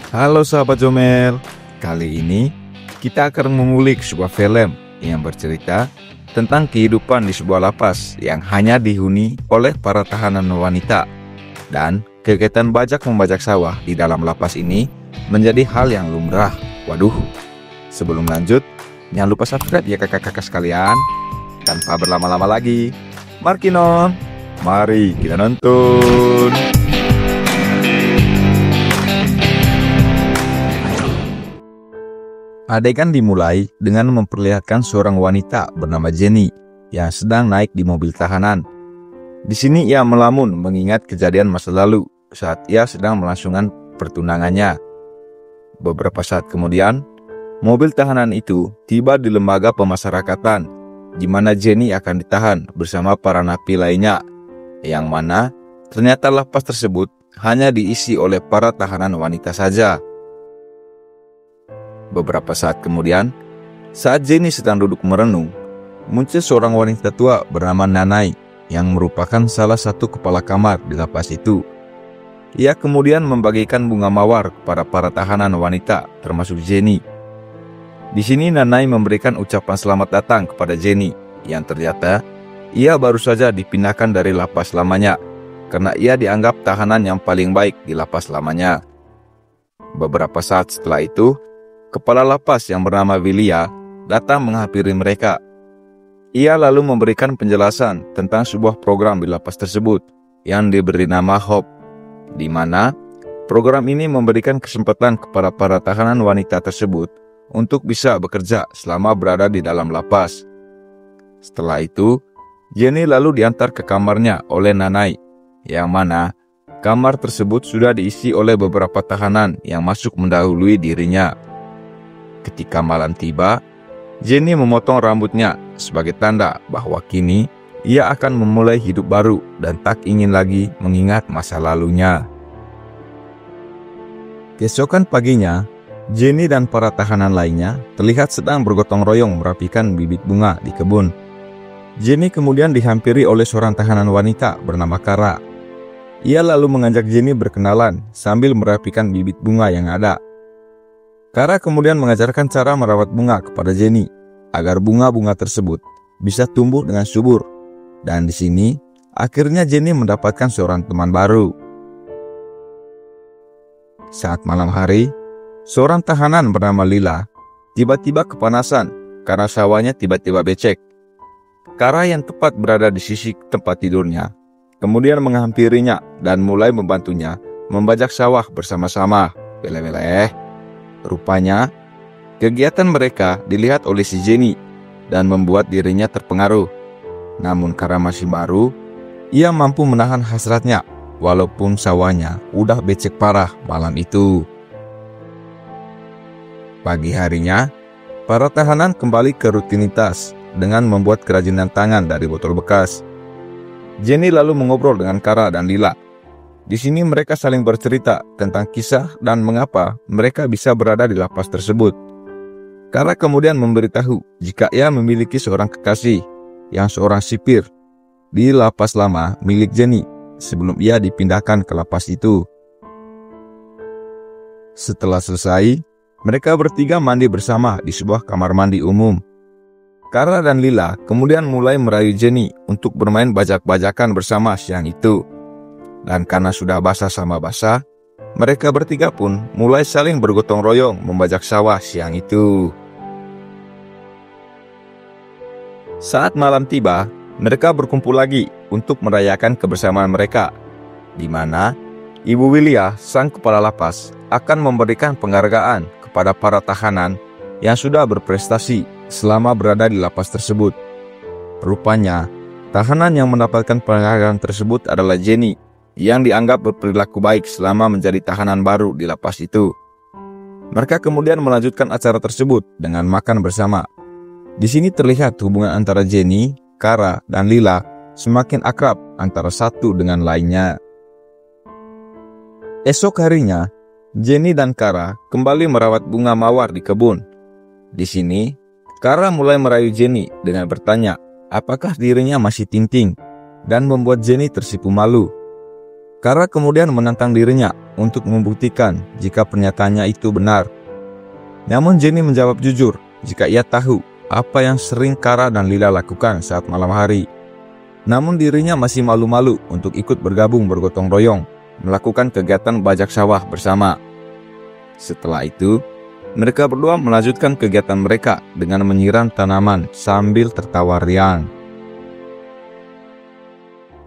Halo sahabat Jomel, kali ini kita akan mengulik sebuah film yang bercerita tentang kehidupan di sebuah lapas yang hanya dihuni oleh para tahanan wanita. Dan kegiatan bajak membajak sawah di dalam lapas ini menjadi hal yang lumrah. Waduh, sebelum lanjut, jangan lupa subscribe ya kakak-kakak sekalian. Tanpa berlama-lama lagi, Markinon, mari kita nonton. Adegan dimulai dengan memperlihatkan seorang wanita bernama Jenny yang sedang naik di mobil tahanan. Di sini ia melamun mengingat kejadian masa lalu saat ia sedang melangsungkan pertunangannya. Beberapa saat kemudian, mobil tahanan itu tiba di lembaga pemasyarakatan di mana Jenny akan ditahan bersama para napi lainnya, yang mana ternyata lapas tersebut hanya diisi oleh para tahanan wanita saja. Beberapa saat kemudian, saat Jenny sedang duduk merenung, muncul seorang wanita tua bernama Nanai yang merupakan salah satu kepala kamar di lapas itu. Ia kemudian membagikan bunga mawar kepada para tahanan wanita termasuk Jenny. Di sini Nanai memberikan ucapan selamat datang kepada Jenny yang ternyata ia baru saja dipindahkan dari lapas lamanya karena ia dianggap tahanan yang paling baik di lapas lamanya. Beberapa saat setelah itu, kepala lapas yang bernama Willia datang menghampiri mereka. Ia lalu memberikan penjelasan tentang sebuah program di lapas tersebut yang diberi nama Hope, di mana program ini memberikan kesempatan kepada para tahanan wanita tersebut untuk bisa bekerja selama berada di dalam lapas. Setelah itu, Jenny lalu diantar ke kamarnya oleh Nanai, yang mana kamar tersebut sudah diisi oleh beberapa tahanan yang masuk mendahului dirinya. Ketika malam tiba, Jenny memotong rambutnya sebagai tanda bahwa kini ia akan memulai hidup baru dan tak ingin lagi mengingat masa lalunya. Keesokan paginya, Jenny dan para tahanan lainnya terlihat sedang bergotong royong merapikan bibit bunga di kebun. Jenny kemudian dihampiri oleh seorang tahanan wanita bernama Kara. Ia lalu mengajak Jenny berkenalan sambil merapikan bibit bunga yang ada. Kara kemudian mengajarkan cara merawat bunga kepada Jenny agar bunga-bunga tersebut bisa tumbuh dengan subur. Dan di sini akhirnya Jenny mendapatkan seorang teman baru. Saat malam hari, seorang tahanan bernama Lila tiba-tiba kepanasan karena sawahnya tiba-tiba becek. Kara yang tepat berada di sisi tempat tidurnya kemudian menghampirinya dan mulai membantunya membajak sawah bersama-sama. Beleh-beleh. Rupanya, kegiatan mereka dilihat oleh si Jenny dan membuat dirinya terpengaruh. Namun karena masih baru, ia mampu menahan hasratnya walaupun sawahnya udah becek parah malam itu. Pagi harinya, para tahanan kembali ke rutinitas dengan membuat kerajinan tangan dari botol bekas. Jenny lalu mengobrol dengan Kara dan Lila. Di sini mereka saling bercerita tentang kisah dan mengapa mereka bisa berada di lapas tersebut. Kara kemudian memberitahu jika ia memiliki seorang kekasih yang seorang sipir di lapas lama milik Jenny sebelum ia dipindahkan ke lapas itu. Setelah selesai, mereka bertiga mandi bersama di sebuah kamar mandi umum. Kara dan Lila kemudian mulai merayu Jenny untuk bermain bajak-bajakan bersama siang itu. Dan karena sudah basah sama basah, mereka bertiga pun mulai saling bergotong royong membajak sawah siang itu. Saat malam tiba, mereka berkumpul lagi untuk merayakan kebersamaan mereka, di mana Ibu Willia, sang kepala lapas, akan memberikan penghargaan kepada para tahanan yang sudah berprestasi selama berada di lapas tersebut. Rupanya, tahanan yang mendapatkan penghargaan tersebut adalah Jenny, yang dianggap berperilaku baik selama menjadi tahanan baru di lapas itu. Mereka kemudian melanjutkan acara tersebut dengan makan bersama. Di sini terlihat hubungan antara Jenny, Kara, dan Lila semakin akrab antara satu dengan lainnya. Esok harinya, Jenny dan Kara kembali merawat bunga mawar di kebun. Di sini, Kara mulai merayu Jenny dengan bertanya apakah dirinya masih tinting dan membuat Jenny tersipu malu. Kara kemudian menantang dirinya untuk membuktikan jika pernyataannya itu benar. Namun Jenny menjawab jujur jika ia tahu apa yang sering Kara dan Lila lakukan saat malam hari. Namun dirinya masih malu-malu untuk ikut bergabung bergotong royong melakukan kegiatan bajak sawah bersama. Setelah itu, mereka berdua melanjutkan kegiatan mereka dengan menyiram tanaman sambil tertawa riang.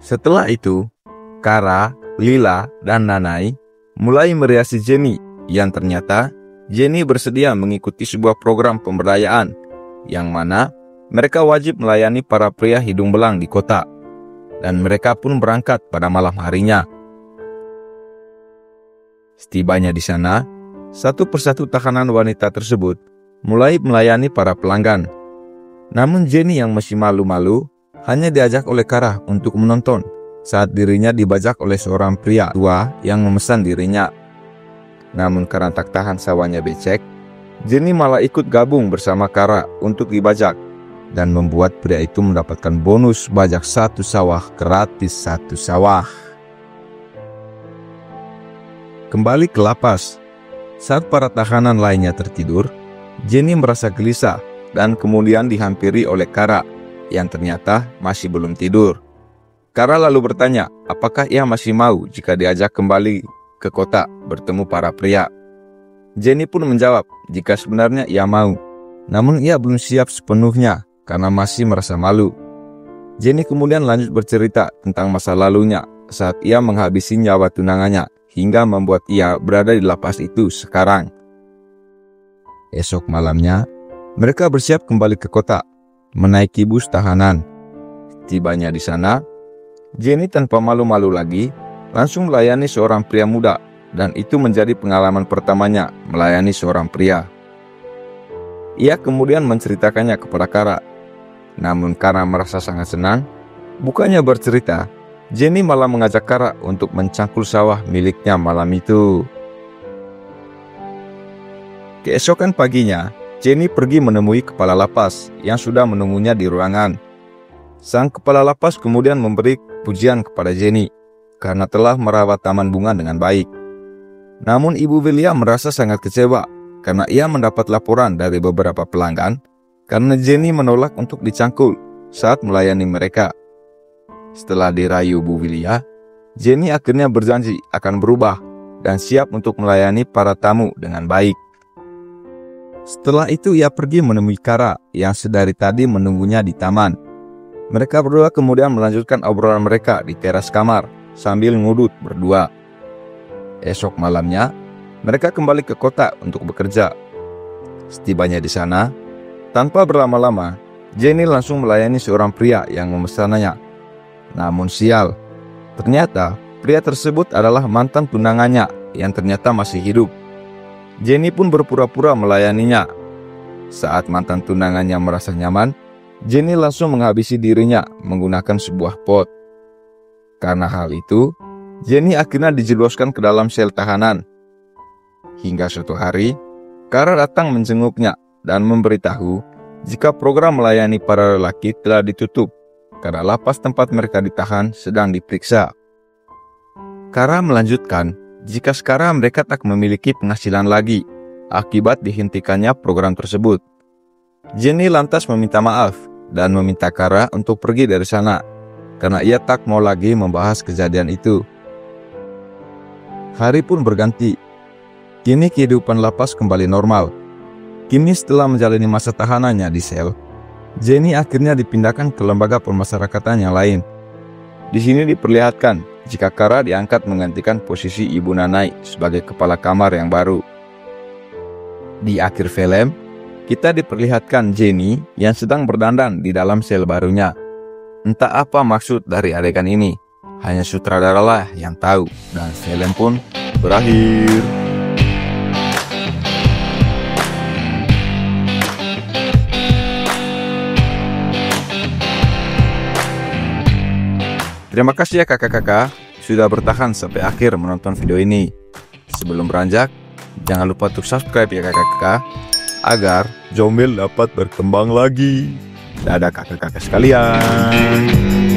Setelah itu, Kara, Lila, dan Nanai mulai meriasi Jenny yang ternyata Jenny bersedia mengikuti sebuah program pemberdayaan yang mana mereka wajib melayani para pria hidung belang di kota, dan mereka pun berangkat pada malam harinya. Setibanya di sana, satu persatu tahanan wanita tersebut mulai melayani para pelanggan. Namun Jenny yang masih malu-malu hanya diajak oleh Kara untuk menonton saat dirinya dibajak oleh seorang pria tua yang memesan dirinya. Namun karena tak tahan sawahnya becek, Jenny malah ikut gabung bersama Kara untuk dibajak dan membuat pria itu mendapatkan bonus bajak satu sawah gratis satu sawah. Kembali ke lapas. Saat para tahanan lainnya tertidur, Jenny merasa gelisah dan kemudian dihampiri oleh Kara yang ternyata masih belum tidur. Kara lalu bertanya apakah ia masih mau jika diajak kembali ke kota bertemu para pria. Jenny pun menjawab jika sebenarnya ia mau, namun ia belum siap sepenuhnya karena masih merasa malu. Jenny kemudian lanjut bercerita tentang masa lalunya saat ia menghabisi nyawa tunangannya hingga membuat ia berada di lapas itu sekarang. Esok malamnya, mereka bersiap kembali ke kota, menaiki bus tahanan. Tibanya di sana, Jenny tanpa malu-malu lagi langsung melayani seorang pria muda, dan itu menjadi pengalaman pertamanya melayani seorang pria. Ia kemudian menceritakannya kepada Kara. Namun Kara merasa sangat senang, bukannya bercerita, Jenny malah mengajak Kara untuk mencangkul sawah miliknya malam itu. Keesokan paginya, Jenny pergi menemui kepala lapas yang sudah menunggunya di ruangan. Sang kepala lapas kemudian memberi pujian kepada Jenny karena telah merawat taman bunga dengan baik. Namun Ibu William merasa sangat kecewa karena ia mendapat laporan dari beberapa pelanggan karena Jenny menolak untuk dicangkul saat melayani mereka. Setelah dirayu Bu Willia, Jenny akhirnya berjanji akan berubah dan siap untuk melayani para tamu dengan baik. Setelah itu ia pergi menemui Kara yang sedari tadi menunggunya di taman. Mereka berdua kemudian melanjutkan obrolan mereka di teras kamar sambil ngudut berdua. Esok malamnya, mereka kembali ke kota untuk bekerja. Setibanya di sana, tanpa berlama-lama, Jenny langsung melayani seorang pria yang memesannya. Namun sial, ternyata pria tersebut adalah mantan tunangannya yang ternyata masih hidup. Jenny pun berpura-pura melayaninya. Saat mantan tunangannya merasa nyaman, Jenny langsung menghabisi dirinya menggunakan sebuah pot. Karena hal itu, Jenny akhirnya dijebloskan ke dalam sel tahanan. Hingga suatu hari, Kara datang menjenguknya dan memberitahu jika program melayani para lelaki telah ditutup karena lapas tempat mereka ditahan sedang diperiksa. Kara melanjutkan jika sekarang mereka tak memiliki penghasilan lagi akibat dihentikannya program tersebut. Jenny lantas meminta maaf dan meminta Kara untuk pergi dari sana karena ia tak mau lagi membahas kejadian itu. Hari pun berganti. Kini kehidupan lapas kembali normal. Kini setelah menjalani masa tahanannya di sel, Jenny akhirnya dipindahkan ke lembaga pemasyarakatan yang lain. Di sini diperlihatkan jika Kara diangkat menggantikan posisi Ibu Nanai sebagai kepala kamar yang baru. Di akhir film, kita diperlihatkan Jenny yang sedang berdandan di dalam sel barunya. Entah apa maksud dari adegan ini, hanya sutradaralah yang tahu, dan film pun berakhir. Terima kasih ya kakak-kakak sudah bertahan sampai akhir menonton video ini. Sebelum beranjak, jangan lupa untuk subscribe ya kakak-kakak agar Jomel dapat berkembang lagi. Dadah kakak-kakak sekalian.